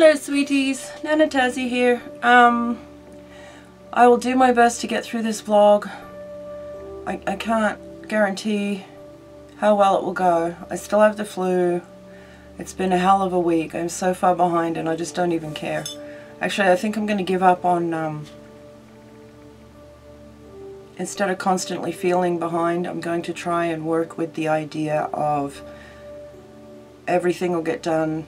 Hello sweeties, Nanna Tazzie here. I will do my best to get through this vlog. I can't guarantee how well it will go. I still have the flu. It's been a hell of a week. I'm so far behind and I just don't even care. Actually, I think I'm going to give up on, instead of constantly feeling behind, I'm going to try and work with the idea of everything will get done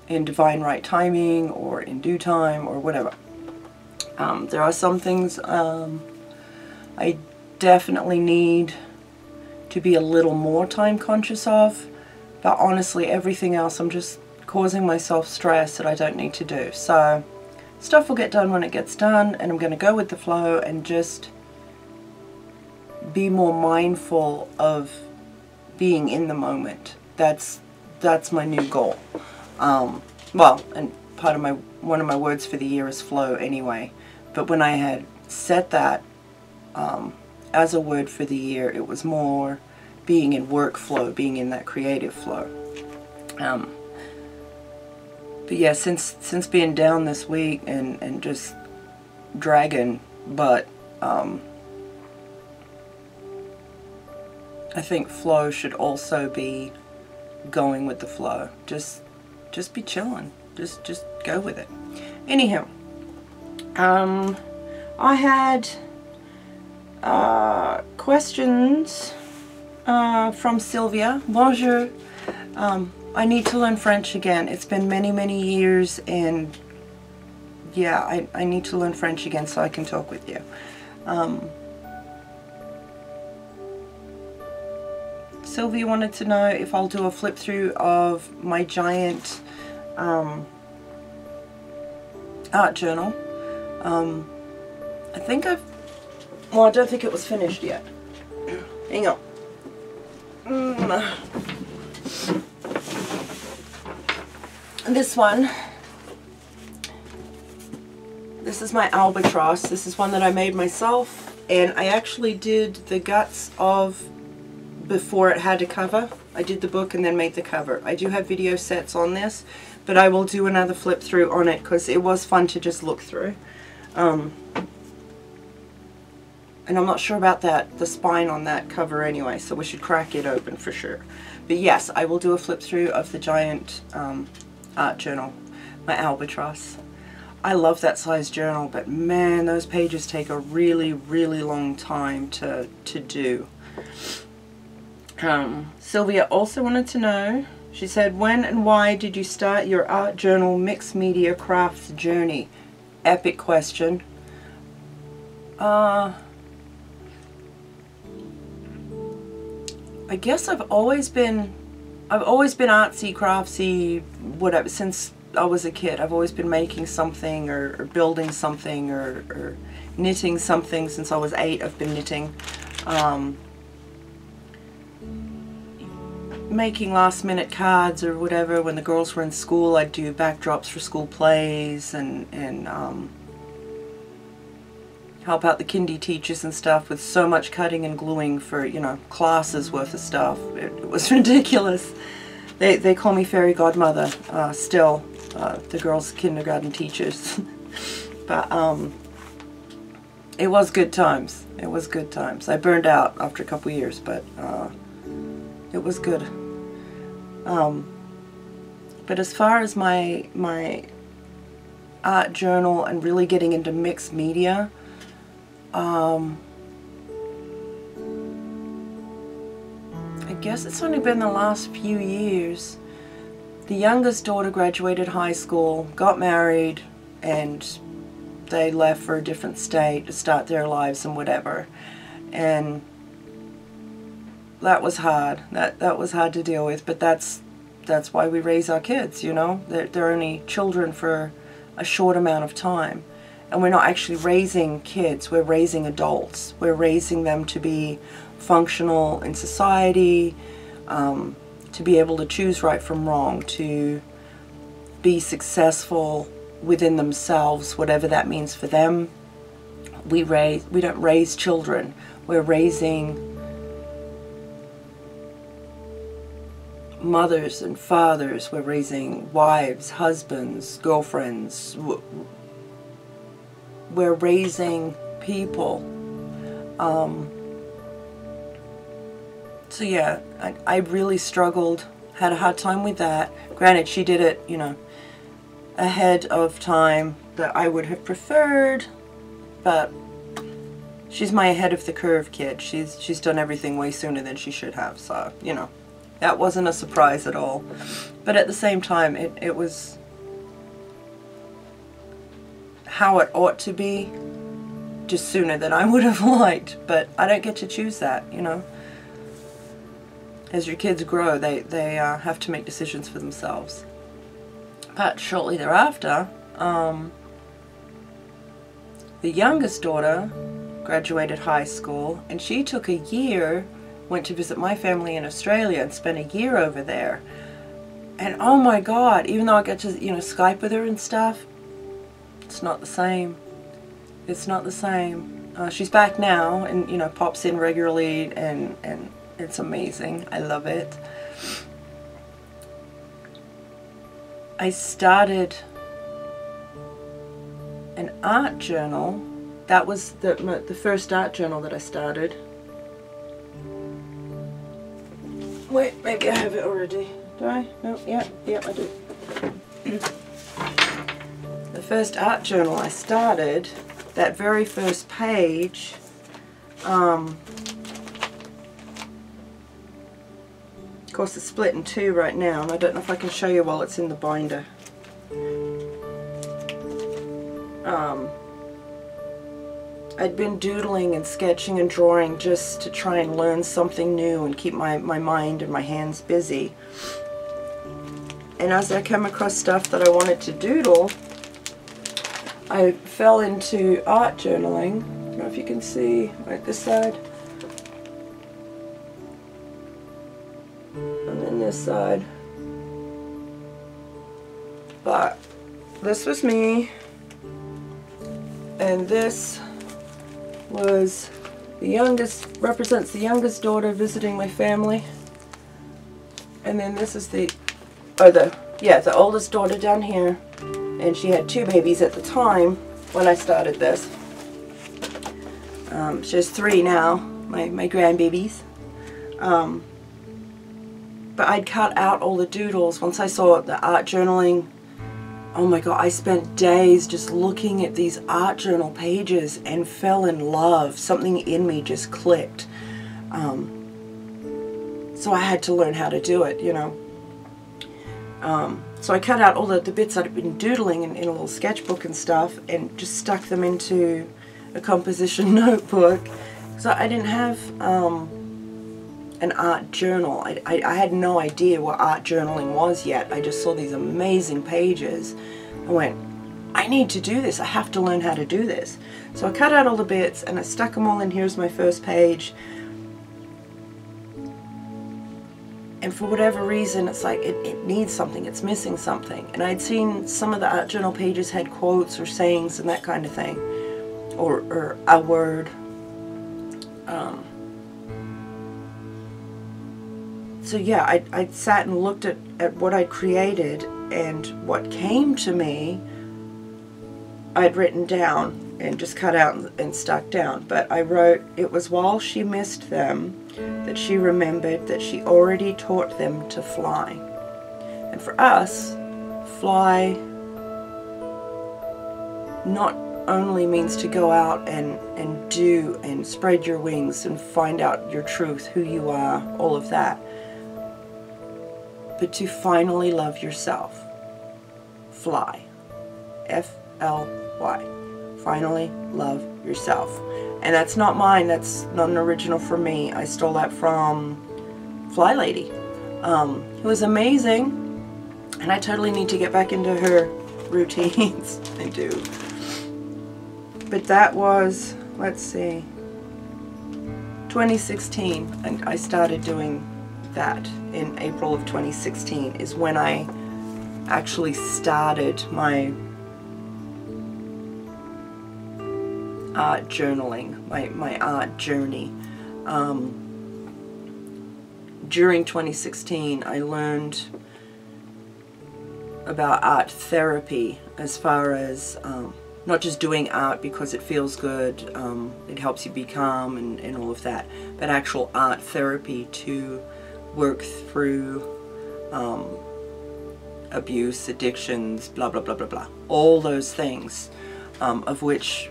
in divine right timing or in due time or whatever. There are some things I definitely need to be a little more time conscious of, but honestly everything else I'm just causing myself stress that I don't need to do. So stuff will get done when it gets done, and I'm going to go with the flow and just be more mindful of being in the moment. That's my new goal. Well, and one of my words for the year is flow anyway, but when I had set that as a word for the year, it was more being in workflow, being in that creative flow. But yeah, since being down this week and just dragging butt, I think flow should also be going with the flow. Just be chilling. Just go with it. Anyhow, I had questions from Sylvia. Bonjour. I need to learn French again. It's been many years, and yeah, I need to learn French again so I can talk with you. Sylvia wanted to know if I'll do a flip through of my giant art journal. I think well, I don't think it was finished yet. Hang on. This one, this is my albatross. This is one that I made myself, and I actually did the guts of before it had a cover. I did the book and then made the cover. I do have video sets on this, but I will do another flip through on it because it was fun to just look through. And I'm not sure about the spine on that cover anyway, so we should crack it open for sure. But yes, I will do a flip through of the giant art journal, my albatross. I love that size journal, but man, those pages take a really long time to do. Sylvia also wanted to know, she said, when and why did you start your art journal mixed media crafts journey? Epic question. I guess I've always been artsy, craftsy, whatever, since I was a kid. I've always been making something or building something or knitting something. Since I was 8, I've been knitting. Making last minute cards or whatever. When the girls were in school, I'd do backdrops for school plays and help out the kindy teachers and stuff with so much cutting and gluing for, you know, classes worth of stuff. It was ridiculous. They call me fairy godmother still, the girls' kindergarten teachers. But it was good times. It was good times. I burned out after a couple years, but it was good. But as far as my art journal and really getting into mixed media, I guess it's only been the last few years. The youngest daughter graduated high school, got married, and they left for a different state to start their lives and whatever. And that was hard. That was hard to deal with, but that's why we raise our kids, you know. They're only children for a short amount of time. And we're not actually raising kids, we're raising adults. We're raising them to be functional in society, to be able to choose right from wrong, to be successful within themselves, whatever that means for them. We don't raise children, we're raising mothers and fathers, we're raising wives, husbands, girlfriends, we're raising people. So yeah, I really struggled, had a hard time with that. Granted, she did it, you know, ahead of time that I would have preferred, but she's my ahead of the curve kid. She's done everything way sooner than she should have, so, you know, that wasn't a surprise at all. But at the same time, it was how it ought to be, just sooner than I would have liked. But I don't get to choose that, you know. As your kids grow, they have to make decisions for themselves. But shortly thereafter, the youngest daughter graduated high school, and she took a year, went to visit my family in Australia and spent a year over there. And oh my God, even though I get to, you know, Skype with her and stuff, it's not the same. It's not the same. She's back now and, you know, pops in regularly, and it's amazing. I love it. I started an art journal. That was the first art journal that I started. Wait, maybe I have it already. Do I? No, yeah, I do. The first art journal I started, that very first page, of course it's split in two right now, and I don't know if I can show you while it's in the binder. I'd been doodling and sketching and drawing just to try and learn something new and keep my mind and my hands busy. And as I came across stuff that I wanted to doodle, I fell into art journaling. I don't know if you can see right this side. And then this side. But this was me, and this was the youngest, represents the youngest daughter visiting my family, and then this is the oldest daughter down here, and she had 2 babies at the time when I started this. She has 3 now, my grandbabies. But I'd cut out all the doodles. Once I saw the art journaling, oh my God, I spent days just looking at these art journal pages and fell in love. Something in me just clicked. So I had to learn how to do it, you know. So I cut out all the bits I'd been doodling in a little sketchbook and stuff, and just stuck them into a composition notebook. So I didn't have an art journal. I had no idea what art journaling was yet. I just saw these amazing pages. I went, I need to do this. I have to learn how to do this. So I cut out all the bits and I stuck them all in. Here's my first page. And for whatever reason, it's like it needs something. It's missing something. And I'd seen some of the art journal pages had quotes or sayings and that kind of thing. Or a word. So yeah, I sat and looked at what I'd created, and what came to me I'd written down and just cut out and stuck down. But I wrote, it was while she missed them that she remembered that she already taught them to fly. And for us, fly not only means to go out and do and spread your wings and find out your truth, who you are, all of that, but to finally love yourself. Fly. F-L-Y. Finally love yourself. And that's not mine. That's not an original for me. I stole that from Fly Lady, who was amazing. And I totally need to get back into her routines. I do. But that was, let's see, 2016. And I started doing that in April of 2016 is when I actually started my art journaling, my art journey. during 2016 I learned about art therapy, as far as not just doing art because it feels good, it helps you be calm and all of that, but actual art therapy to work through abuse, addictions, blah blah blah blah blah, all those things, of which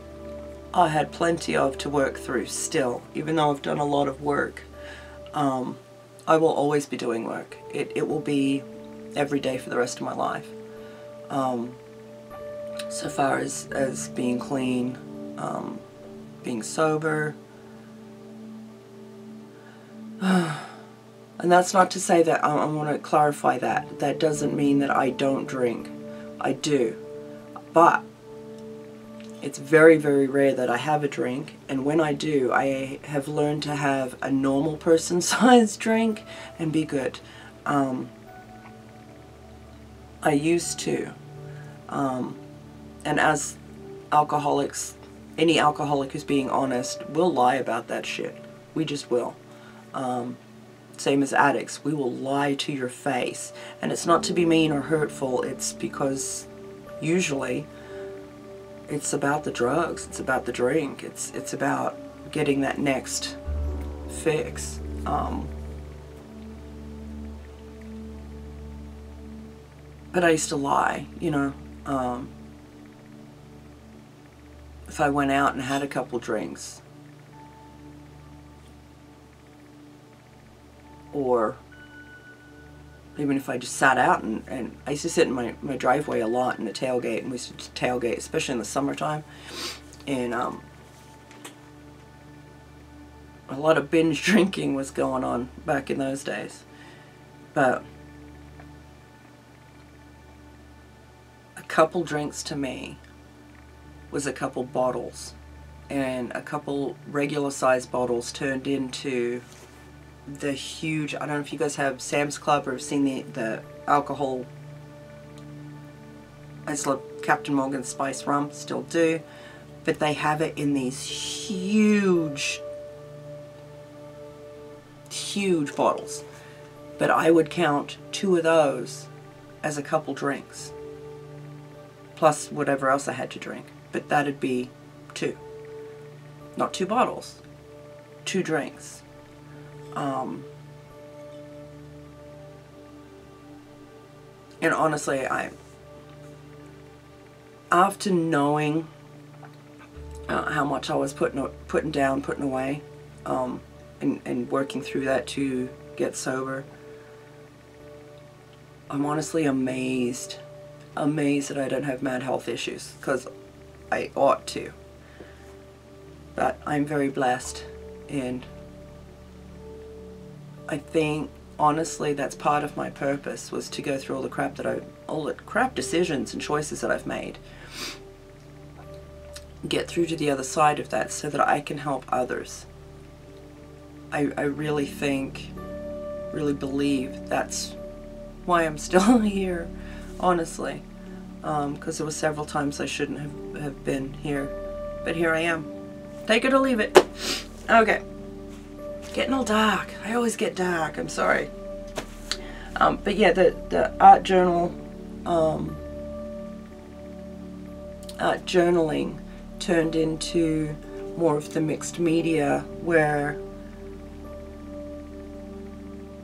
I had plenty of to work through still, even though I've done a lot of work. I will always be doing work. It will be every day for the rest of my life. So far as being clean, being sober. And that's not to say that, I want to clarify that. That doesn't mean that I don't drink. I do. But it's very, very rare that I have a drink, and when I do, I have learned to have a normal person-sized drink and be good. I used to. And as alcoholics, any alcoholic who's being honest will lie about that shit. We just will. Same as addicts, we will lie to your face. And it's not to be mean or hurtful, it's because usually it's about the drugs, it's about the drink, it's about getting that next fix. But I used to lie, you know. If I went out and had a couple drinks, or even if I just sat out and I used to sit in my driveway a lot in the tailgate, and we used to tailgate, especially in the summertime, and a lot of binge drinking was going on back in those days. But a couple drinks to me was a couple bottles, and a couple regular sized bottles turned into the huge, I don't know if you guys have Sam's Club or have seen the alcohol, I just love Captain Morgan's Spice Rum, still do, but they have it in these huge bottles. But I would count 2 of those as a couple drinks, plus whatever else I had to drink. But that'd be 2. Not 2 bottles. 2 drinks. And honestly, after knowing how much I was putting down, putting away, and working through that to get sober, I'm honestly amazed that I don't have mad health issues, because I ought to. But I'm very blessed, and I think honestly that's part of my purpose, was to go through all the crap decisions and choices that I've made, get through to the other side of that so that I can help others. I really think, really believe that's why I'm still here, honestly. Because there were several times I shouldn't have been here, but here I am. Take it or leave it. Okay, getting all dark. I always get dark, I'm sorry. But yeah, the art journal, art journaling turned into more of the mixed media, where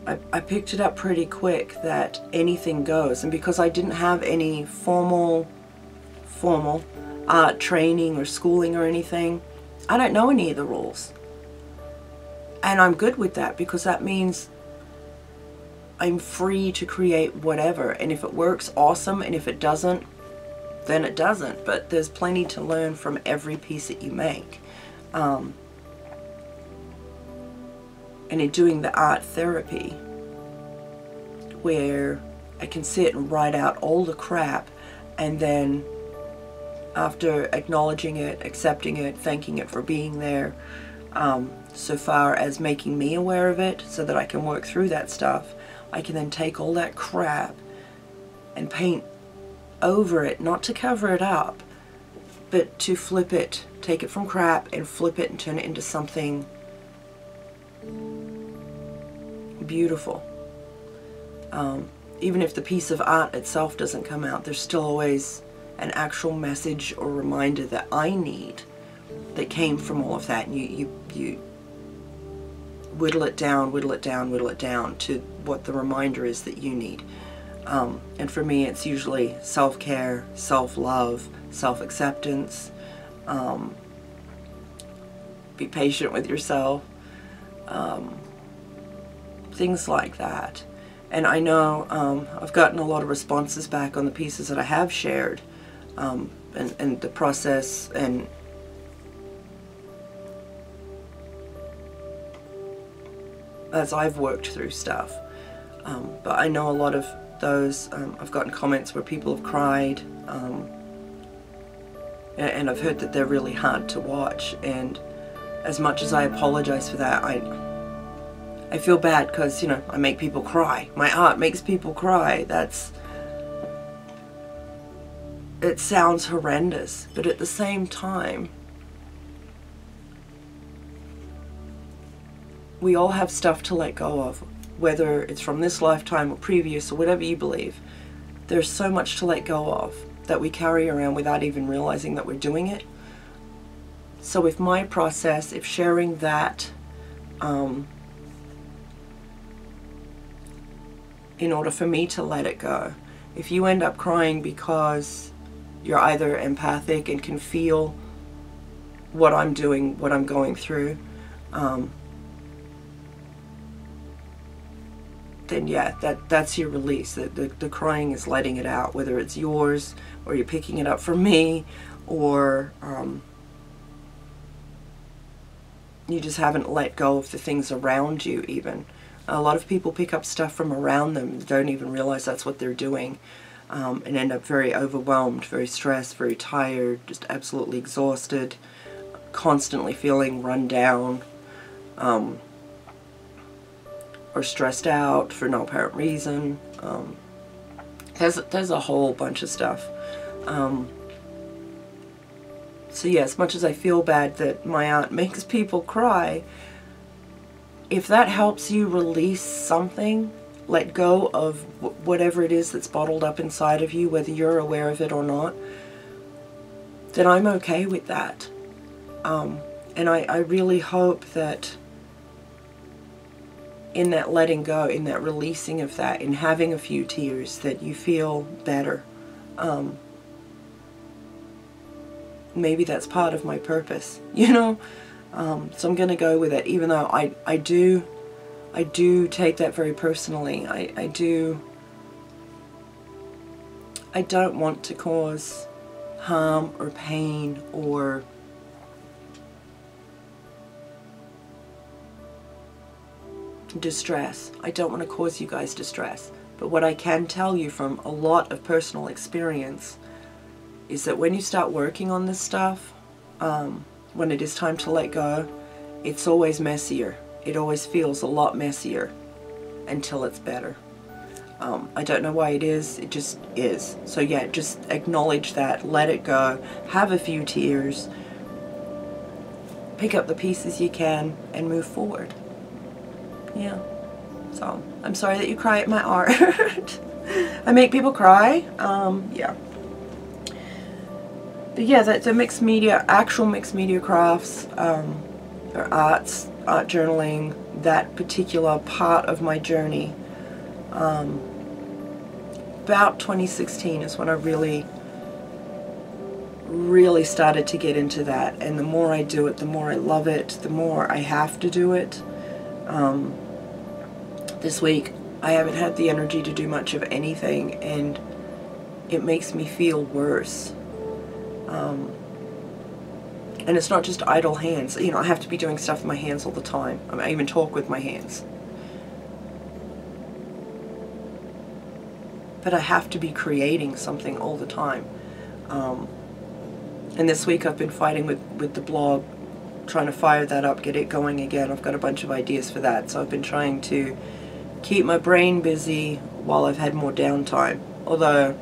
I picked it up pretty quick that anything goes. And because I didn't have any formal art training or schooling or anything, I don't know any of the rules. And I'm good with that, because that means I'm free to create whatever. And if it works, awesome. And if it doesn't, then it doesn't. But there's plenty to learn from every piece that you make. And in doing the art therapy, where I can sit and write out all the crap, and then after acknowledging it, accepting it, thanking it for being there, so far as making me aware of it so that I can work through that stuff, I can then take all that crap and paint over it, not to cover it up, but to flip it, take it from crap and flip it and turn it into something beautiful. Even if the piece of art itself doesn't come out, there's still always an actual message or reminder that I need that came from all of that. And you whittle it down, whittle it down, whittle it down to what the reminder is that you need. And for me, it's usually self-care, self-love, self-acceptance. Be patient with yourself. Things like that. And I know I've gotten a lot of responses back on the pieces that I have shared, and the process, and as I've worked through stuff. But I know a lot of those, I've gotten comments where people have cried, and I've heard that they're really hard to watch. And as much as I apologize for that, I feel bad because, you know, I make people cry. My art makes people cry. It sounds horrendous, but at the same time, we all have stuff to let go of, whether it's from this lifetime or previous or whatever you believe. There's so much to let go of that we carry around without even realizing that we're doing it. So if my process, if sharing that, in order for me to let it go, if you end up crying because you're either empathic and can feel what I'm doing, what I'm going through, then yeah, that's your release. The crying is letting it out, whether it's yours or you're picking it up from me, or you just haven't let go of the things around you even. A lot of people pick up stuff from around them, don't even realize that's what they're doing, and end up very overwhelmed, very stressed, very tired, just absolutely exhausted, constantly feeling run down, or stressed out for no apparent reason. There's a whole bunch of stuff. So yeah, as much as I feel bad that my art makes people cry, if that helps you release something, let go of whatever it is that's bottled up inside of you, whether you're aware of it or not, then I'm okay with that. And I really hope that in that letting go, in that releasing of that, in having a few tears, that you feel better. Maybe that's part of my purpose, you know? So I'm going to go with it, even though I do take that very personally. I don't want to cause harm or pain or distress. I don't want to cause you guys distress. But what I can tell you from a lot of personal experience is that when you start working on this stuff, when it is time to let go, it's always messier. It always feels a lot messier until it's better. I don't know why it is, it just is. So yeah, just acknowledge that, let it go, have a few tears, pick up the pieces you can, and move forward. Yeah. So, I'm sorry that you cry at my art. I make people cry. Yeah. But yeah, the mixed media, actual mixed media crafts, or arts, art journaling, that particular part of my journey, about 2016 is when I really started to get into that. And the more I do it, the more I love it, the more I have to do it. This week, I haven't had the energy to do much of anything, and it makes me feel worse. And it's not just idle hands. You know, I have to be doing stuff with my hands all the time. I even talk with my hands. But I have to be creating something all the time. And this week I've been fighting with the blog, trying to fire that up, get it going again. I've got a bunch of ideas for that. So I've been trying to keep my brain busy while I've had more downtime. Although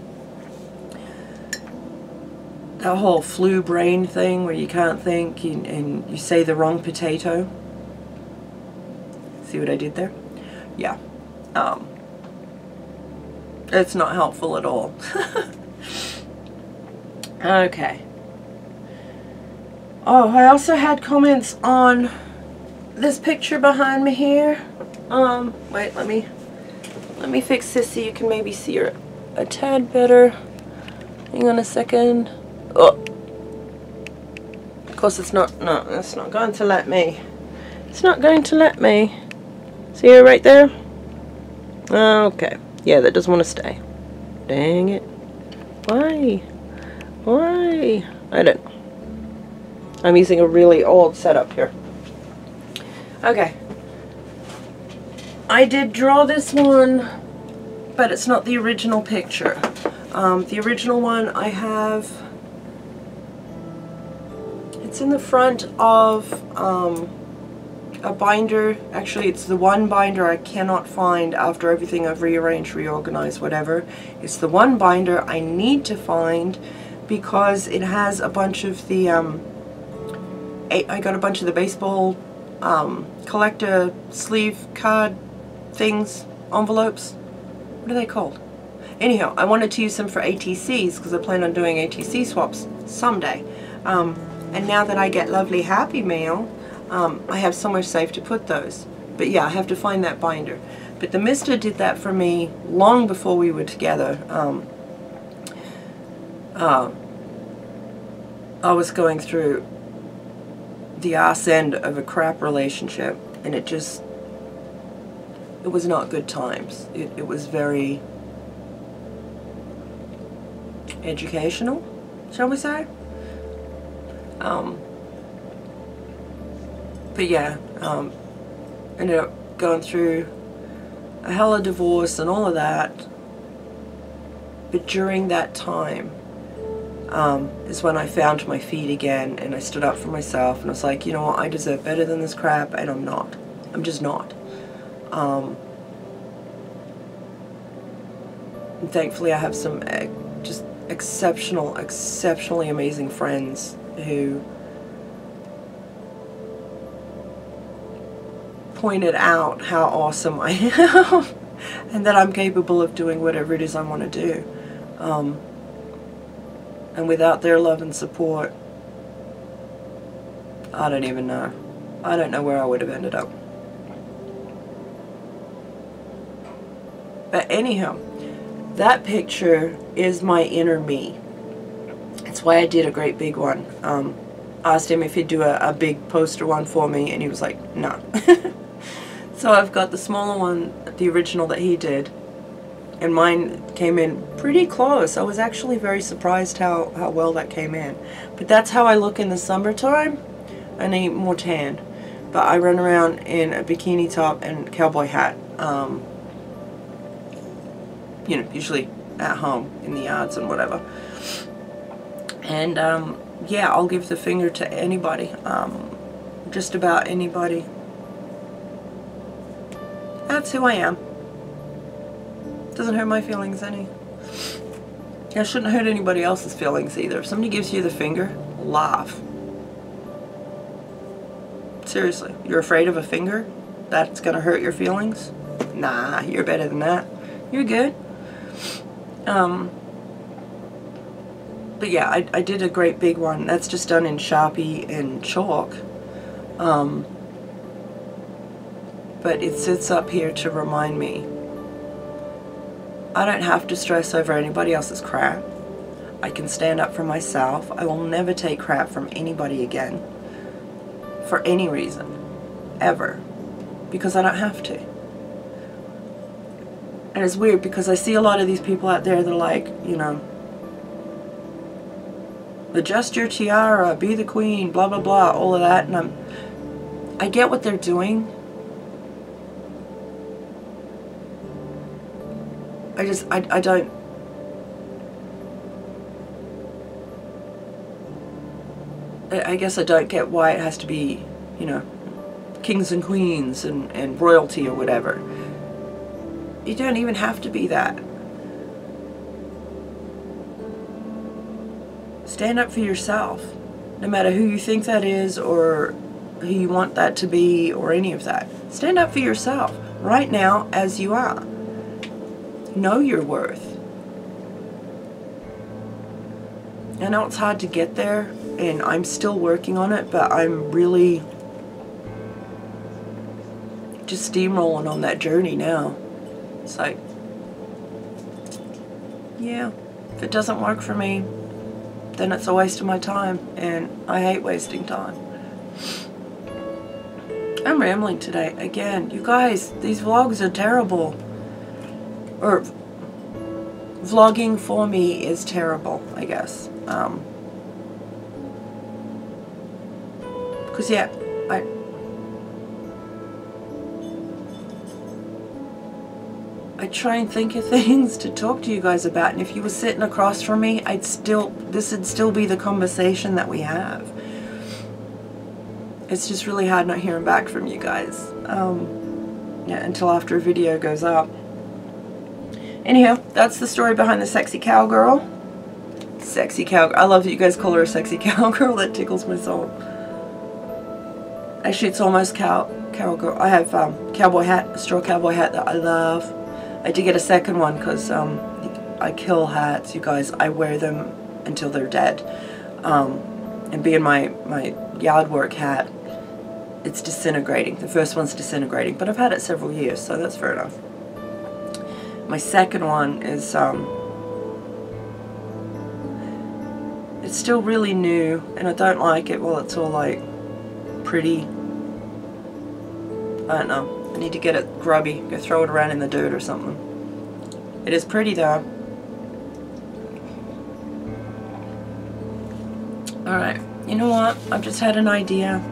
that whole flu brain thing where you can't think and you say the wrong potato. See what I did there? yeah, it's not helpful at all. Okay. Oh, I also had comments on this picture behind me here. Wait, let me fix this so you can maybe see her a tad better. Hang on a second. Oh, of course it's not. No, it's not going to let me. It's not going to let me. See her right there? Okay. Yeah, that doesn't want to stay. Dang it. Why? Why? I don't know. I'm using a really old setup here. Okay. I did draw this one, but it's not the original picture. The original one I have, it's in the front of a binder. Actually, it's the one binder I cannot find after everything I've rearranged, reorganized, whatever. It's the one binder I need to find because it has a bunch of the, I got a bunch of the baseball collector sleeve card things, envelopes. What are they called? Anyhow, I wanted to use them for ATCs because I plan on doing ATC swaps someday. And now that I get lovely Happy Mail, I have somewhere safe to put those. But yeah, I have to find that binder. But the mister did that for me long before we were together. I was going through the arse end of a crap relationship, and it was not good times. It was very educational, shall we say? But yeah, ended up going through a hell of a divorce and all of that. But during that time is when I found my feet again, and I stood up for myself, and I was like, you know what, I deserve better than this crap, and I'm not. I'm just not. And thankfully I have some just exceptionally amazing friends who pointed out how awesome I am and that I'm capable of doing whatever it is I want to do. And without their love and support, I don't even know. I don't know where I would have ended up. But anyhow, that picture is my inner me. That's why I did a great big one. Asked him if he'd do a big poster one for me, and he was like, no. So I've got the smaller one, the original that he did, and mine came in pretty close. I was actually very surprised how well that came in. But that's how I look in the summertime. I need more tan. But I run around in a bikini top and cowboy hat. You know, usually at home in the yards and whatever. And yeah, I'll give the finger to anybody, just about anybody. That's who I am. Doesn't hurt my feelings any. I shouldn't hurt anybody else's feelings either. If somebody gives you the finger, laugh. Seriously, you're afraid of a finger? That's gonna hurt your feelings? Nah, you're better than that. You're good. But yeah, I did a great big one. That's just done in Sharpie and chalk. But it sits up here to remind me I don't have to stress over anybody else's crap. I can stand up for myself. I will never take crap from anybody again. For any reason. Ever. Because I don't have to. And it's weird because I see a lot of these people out there that are like, you know, adjust your tiara, be the queen, blah blah blah, all of that, and I get what they're doing. I don't. I guess I don't get why it has to be, you know, kings and queens and royalty or whatever. You don't even have to be that. Stand up for yourself, no matter who you think that is or who you want that to be or any of that. Stand up for yourself. right now as you are. Know your worth. I know it's hard to get there, and I'm still working on it, but I'm really just steamrolling on that journey now. It's like, yeah, if it doesn't work for me, then it's a waste of my time, and I hate wasting time. I'm rambling today again. You guys, these vlogs are terrible. Or vlogging for me is terrible, I guess. Because yeah, I try and think of things to talk to you guys about, and if you were sitting across from me, this would still be the conversation that we have. It's just really hard not hearing back from you guys. Yeah, until after a video goes up. Anyhow, that's the story behind the sexy cowgirl. Sexy cowgirl. I love that you guys call her a sexy cowgirl. That tickles my soul. Actually, it's almost cowgirl. I have cowboy hat, a straw cowboy hat that I love. I did get a second one because I kill hats, you guys. I wear them until they're dead. And being my yard work hat, it's disintegrating. The first one's disintegrating, but I've had it several years, so that's fair enough. My second one is, it's still really new, and I don't like it while it's all like pretty. I don't know. I need to get it grubby. Go throw it around in the dirt or something. It is pretty though. Alright, you know what? I've just had an idea.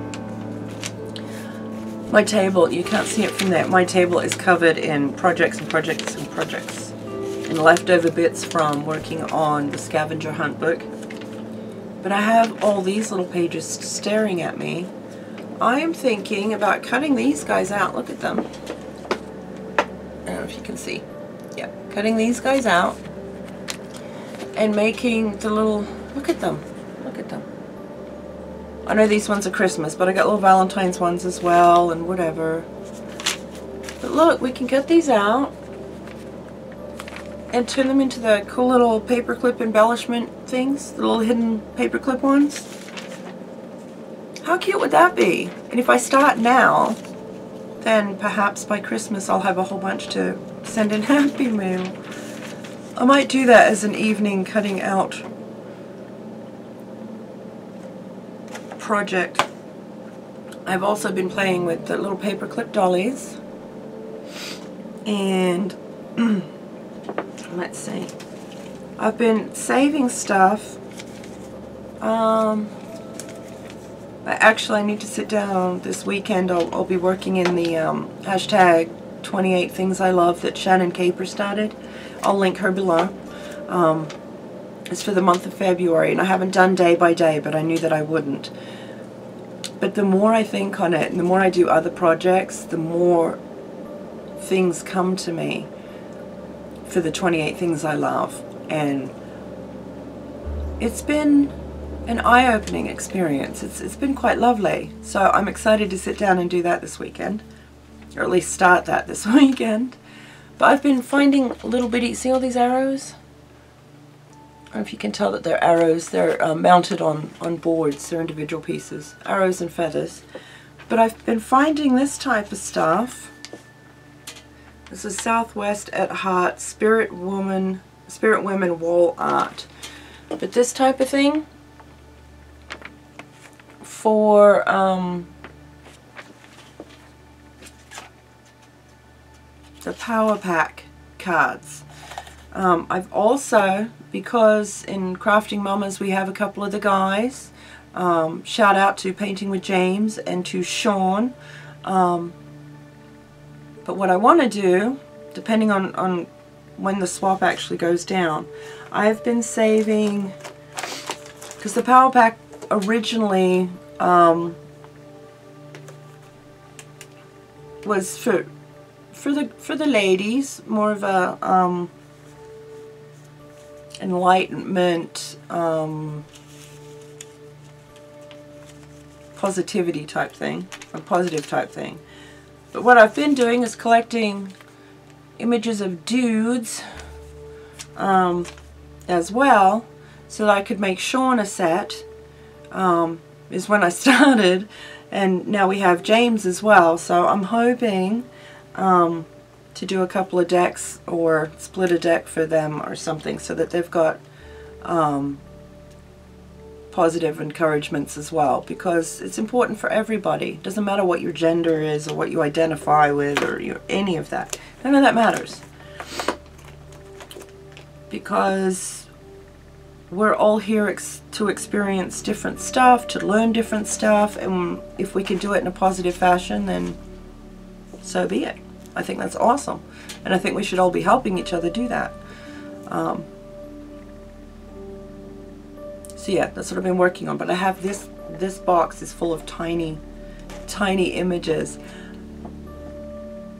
My table, you can't see it from there. My table is covered in projects and projects and projects. And leftover bits from working on the scavenger hunt book. But I have all these little pages staring at me. I am thinking about cutting these guys out. Look at them. I don't know if you can see. Yeah, cutting these guys out and making the little, look at them. Look at them. I know these ones are Christmas, but I got little Valentine's ones as well and whatever. But look, we can cut these out and turn them into the cool little paperclip embellishment things, the little hidden paperclip ones. How cute would that be? And if I start now, then perhaps by Christmas I'll have a whole bunch to send in Happy Mail. I might do that as an evening cutting out project. I've also been playing with the little paperclip dollies. And let's see. I've been saving stuff. Actually, I need to sit down this weekend. I'll be working in the hashtag 28 Things I Love that Shannon Kaper started. I'll link her below. It's for the month of February, and I haven't done day by day, but I knew that I wouldn't. But the more I think on it, and the more I do other projects, the more things come to me for the 28 Things I Love. And it's been an eye-opening experience. It's been quite lovely. So I'm excited to sit down and do that this weekend. Or at least start that this weekend. But I've been finding little bitty, see all these arrows? I don't know if you can tell that they're arrows. They're mounted on boards. They're individual pieces. Arrows and feathers. But I've been finding this type of stuff. This is Southwest at Heart Spirit Women Wall Art. But this type of thing for the Power Pack cards. I've also, because in Crafting Mamas we have a couple of the guys, shout out to Painting with James and to Sean. But what I want to do, depending on when the swap actually goes down, I've been saving, because the Power Pack originally was for the ladies, more of a enlightenment, positivity type thing, a positive type thing. But what I've been doing is collecting images of dudes as well, so that I could make Sean a set, is when I started, and now we have James as well, so I'm hoping to do a couple of decks or split a deck for them or something, so that they've got positive encouragements as well, because it's important for everybody. It doesn't matter what your gender is or what you identify with or any of that. None of that matters, because we're all here to experience different stuff, to learn different stuff, and if we can do it in a positive fashion, then so be it. I think that's awesome, and I think we should all be helping each other do that. So yeah, that's what I've been working on. But I have this box is full of tiny images,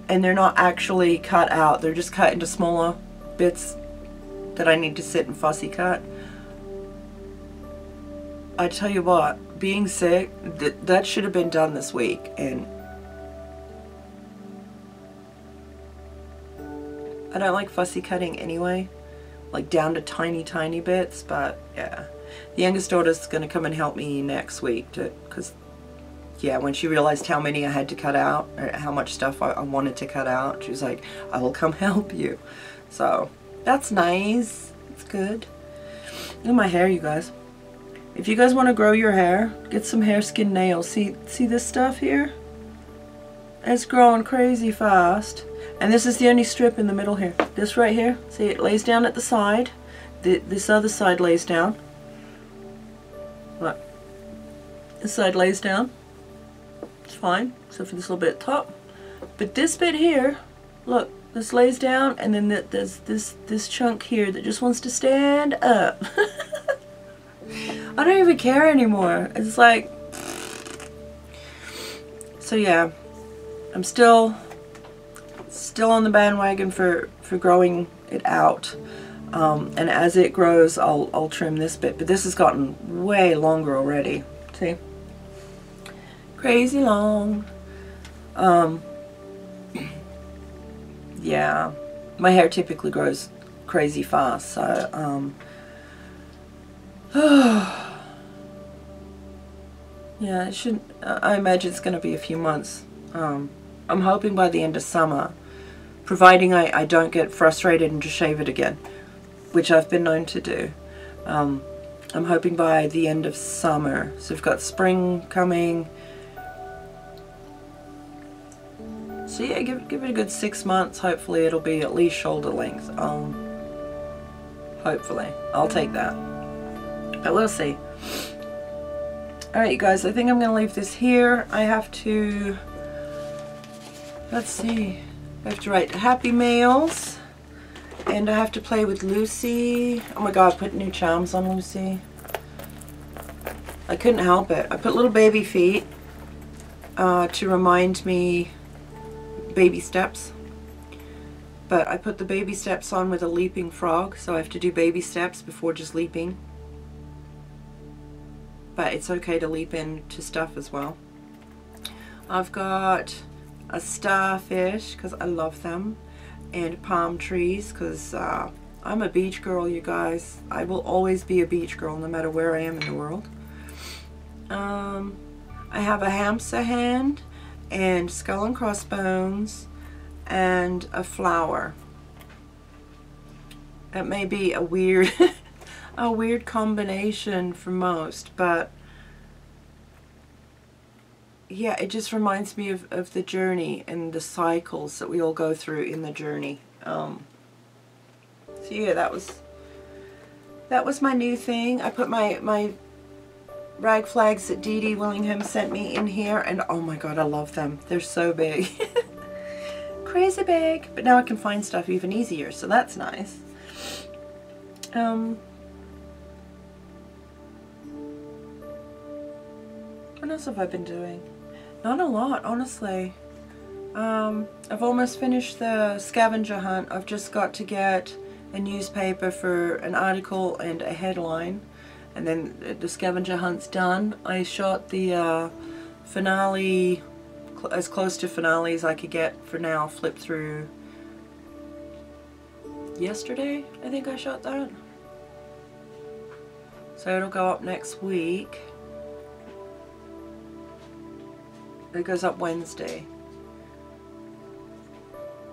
and they're not actually cut out. They're just cut into smaller bits that I need to sit and fussy cut. I tell you what, being sick, that should have been done this week, and I don't like fussy cutting anyway, like down to tiny bits. But yeah, the youngest daughter's going to come and help me next week, because yeah, when she realized how many I had to cut out, or how much stuff I wanted to cut out, she was like, I will come help you. So that's nice. It's good. Look at my hair, you guys. If you guys want to grow your hair, get some hair skin nails. See this stuff here? It's growing crazy fast. And this is the only strip in the middle here. This right here, see, it lays down at the side. This other side lays down. Look. This side lays down. It's fine, except for this little bit at the top. But this bit here, look, this lays down, and then there's this chunk here that just wants to stand up. I don't even care anymore. It's like, so yeah, I'm still on the bandwagon for growing it out, and as it grows, I'll trim this bit. But this has gotten way longer already. See, crazy long. Yeah, my hair typically grows crazy fast, so yeah, it should. I imagine it's going to be a few months. I'm hoping by the end of summer, providing I don't get frustrated and just shave it again, which I've been known to do. I'm hoping by the end of summer. So we've got spring coming. So yeah, give it a good 6 months. Hopefully it'll be at least shoulder length. Hopefully. I'll take that. But we'll see. Alright, you guys, I think I'm going to leave this here. I have to, let's see, I have to write Happy Mails, and I have to play with Lucy. Oh my god, I put new charms on Lucy. I couldn't help it. I put little baby feet to remind me baby steps. But I put the baby steps on with a leaping frog, so I have to do baby steps before just leaping. But it's okay to leap into stuff as well. I've got a starfish because I love them, and palm trees because I'm a beach girl, you guys. I will always be a beach girl no matter where I am in the world. I have a hamster hand and skull and crossbones and a flower. It may be a weird a weird combination for most, but yeah, it just reminds me of the journey and the cycles that we all go through in the journey. So yeah, that was my new thing. I put my rag flags that Dee Dee Willingham sent me in here, and oh my god, I love them. They're so big. Crazy big. But now I can find stuff even easier, so that's nice. What else have I been doing? Not a lot, honestly. I've almost finished the scavenger hunt. I've just got to get a newspaper for an article and a headline, and then the scavenger hunt's done. I shot the finale as close to finale as I could get for now. Flipped through yesterday, I think I shot that. So it'll go up next week. It goes up Wednesday.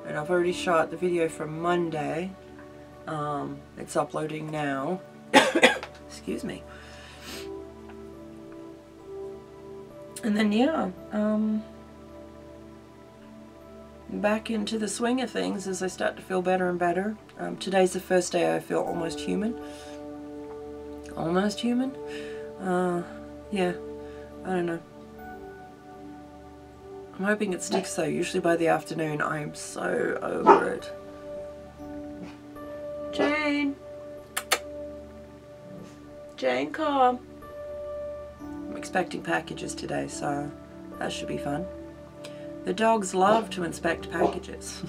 And I've already shot the video from Monday. It's uploading now. Excuse me. And then yeah, back into the swing of things as I start to feel better and better. Today's the first day I feel almost human. Almost human? Yeah, I don't know. I'm hoping it sticks though. Usually by the afternoon I am so over it. Jane! Jane, come! I'm expecting packages today, so that should be fun. The dogs love to inspect packages.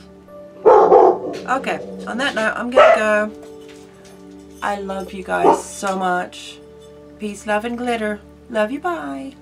Okay, on that note, I'm gonna go. I love you guys so much. Peace, love, and glitter. Love you, bye.